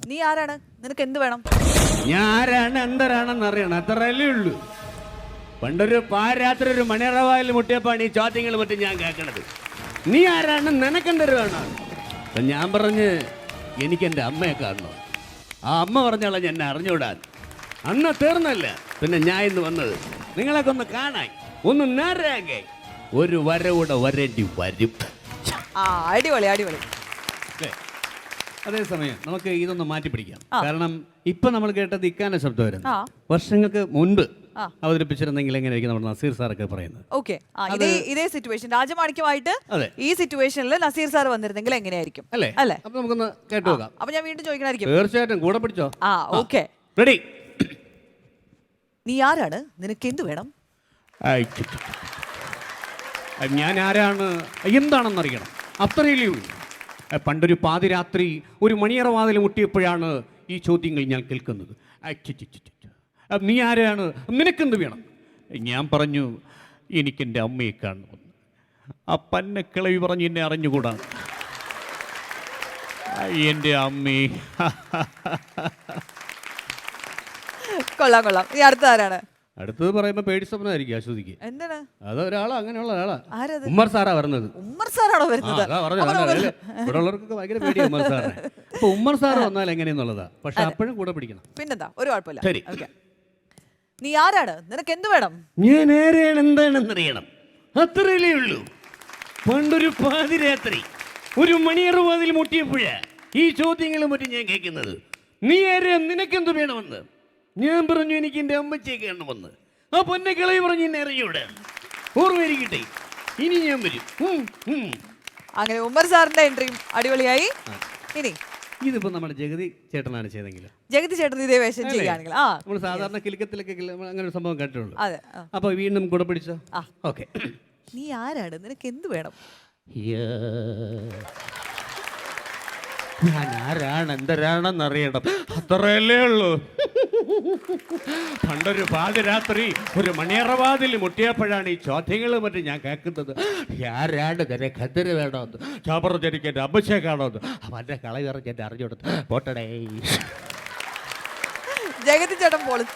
നീ ആരാണ്? നിനക്ക് എന്ത് വേണം? ഞാൻ ആരാണ് എന്തരാണെന്ന് അറിയണം, അത്രയല്ലേ ഉള്ളൂ. പണ്ടൊരു പാരാത്രി ഒരു മണിയറവായിൽ മുട്ടിയപ്പാണ് ഈ ചോദ്യങ്ങൾ മറ്റും ഞാൻ കേൾക്കണത്. നീ ആരാണ്, നിനക്കെന്തൊരു വേണം? അപ്പം ഞാൻ പറഞ്ഞ് എനിക്കെൻ്റെ അമ്മയെ കാണണം. ആ അമ്മ പറഞ്ഞോളാം എന്നെ അറിഞ്ഞുവിടാൻ. അന്ന് തീർന്നല്ല, പിന്നെ ഞാൻ ഇന്ന് വന്നത് നിങ്ങളൊക്കെ ഒന്ന് കാണാൻ, ഒന്ന് നേരാകെ ഒരു വരവൂടെ വരേണ്ടി വരും. അടിപൊളി അടിപൊളി. അതേസമയം നമുക്ക് ഇതൊന്ന് മാറ്റി പിടിക്കാം. കാരണം ഇപ്പൊ നമ്മൾ കേട്ടത് ഇക്കാന്റെ ശബ്ദമായിരുന്നു. വർഷങ്ങൾക്ക് മുൻപ് അവതരിപ്പിച്ചിരുന്നെങ്കിൽ എങ്ങനെയായിരിക്കും നമ്മുടെ നസീർ സാറൊക്കെ പറയുന്നത്? ഓക്കെ, ഇതേ സിറ്റുവേഷൻ രാജമാണിക്യമായിട്ട് ഈ സിറ്റുവേഷനിൽ നസീർ സാർ വന്നിരുന്നെങ്കിൽ എങ്ങനെയായിരിക്കും അല്ലേ? അല്ലേ? അപ്പൊ നമുക്കൊന്ന് കേട്ടു നോക്കാം. അപ്പൊ ഞാൻ വീണ്ടും ചോദിക്കണായിരിക്കും. തീർച്ചയായിട്ടും കൂടെ പിടിച്ചോ. Okay, ready. നീ ആരാണ്? നിനക്ക് എന്ത് വേണം? ഞാൻ ആരാണ് എന്താണെന്നറിയണം, അത്രയല്ലേ ഉള്ളൂ. പണ്ടൊരു പാതിരാത്രി ഒരു മണിയറവാതിൽ മുട്ടിയപ്പോഴാണ് ഈ ചോദ്യങ്ങൾ ഞാൻ കേൾക്കുന്നത്. നീ ആരാണ്, നിനക്കെന്ത് വേണം? ഞാൻ പറഞ്ഞു എനിക്കെൻ്റെ അമ്മയെ കാണണമെന്ന്. ആ പന്നക്കിളവി പറഞ്ഞ് എന്നെ അറിഞ്ഞുകൂടാ. എൻ്റെ അമ്മേ. കൊള്ളാം കൊള്ളാം. ഈ അടുത്ത ആരാണ്? അടുത്തത് പറയുമ്പോൾ പേടി സ്വപ്നമായിരിക്കും ആശ്വസിക്ക്. എന്താണ് അത് ഒരാളാ, അങ്ങനെയുള്ള ഒരാളാ. ആരത്? ഉമ്മർ സാറാ വരുന്നത്. ഉമ്മർ സാറാണോ വരുന്നത്? ഇവിടെ ഉള്ളവർക്കൊക്കെ ഭയങ്കര പേടിയാ ഉമ്മർ സാറിനെ. അപ്പൊ ഉമ്മർ സാറ് വന്നാൽ എങ്ങനെയെന്നുള്ളതാ. പക്ഷെ അപ്പോഴും കൂടെ പിടിക്കണം. പിന്നെന്താ, ഒരു കുഴപ്പമില്ല. ശരി. നീ ആരാണ്? നിനക്ക് എന്ത് വേണം? ഞാൻ ആരെയാണ് എന്താണെന്നറിയണം, അത്രയല്ലേ ഉള്ളൂ. പണ്ടൊരു പാതിരാത്രി ഒരു മണിയറുവാതിൽ മുട്ടിയപ്പോഴാ ഈ ചോദ്യങ്ങളും മറ്റും ഞാൻ കേൾക്കുന്നത്. നീ ആരെയാ, നിനക്കെന്ത് വേണമെന്ന്. ഞാൻ പറഞ്ഞു എനിക്ക് എൻ്റെ അമ്മച്ചയെ കാണണമെന്ന്. ആ പൊന്നക്കിളവി പറഞ്ഞു എന്നെ അറിയൂടെ. ഓർമ്മയിരിക്കട്ടെ, ഇനി ഞാൻ വരും. അങ്ങനെ ഉമ്മർ സാറിന്റെ എൻട്രിയും അടിപൊളിയായി. ഇനി ഇതിപ്പോ നമ്മുടെ ജഗതി ചേട്ടനാണ് ചെയ്തെങ്കിൽ, ജഗതി ചേട്ടൻ ഇതേ വേഷം ചെയ്യുകയാണെങ്കിൽ നമ്മൾ സാധാരണ കിലുക്കത്തിലൊക്കെ അങ്ങനെ ഒരു സംഭവം കേട്ടിട്ടുള്ളൂ. അതെ. അപ്പൊ വീണ്ടും കൂടെ പിടിച്ചോ. ഓക്കെ. നീ ആരാണ്? നിനക്ക് എന്ത് വേണം? ഞാൻ ആരാണ് എന്തരാണെന്നറിയണം, അത്രയല്ലേ ഉള്ളൂ. പണ്ടൊരു പാതിരാത്രി ഒരു മണിയറവാതിൽ മുട്ടിയപ്പോഴാണ് ഈ ചോദ്യങ്ങളും മറ്റും ഞാൻ കേൾക്കുന്നത്. ആരാണ് നിനക്ക് എന്തിനു വേണമെന്ന്. ചോപ്പറ എനിക്ക് എൻ്റെ അമ്മച്ചയെ കാണുമെന്ന്. അവൻ്റെ കളി പറഞ്ഞ് എന്നെ അറിഞ്ഞു കൊടുത്ത് പോട്ടടേ. ജഗതി ചേട്ടൻ പൊളിച്ചു.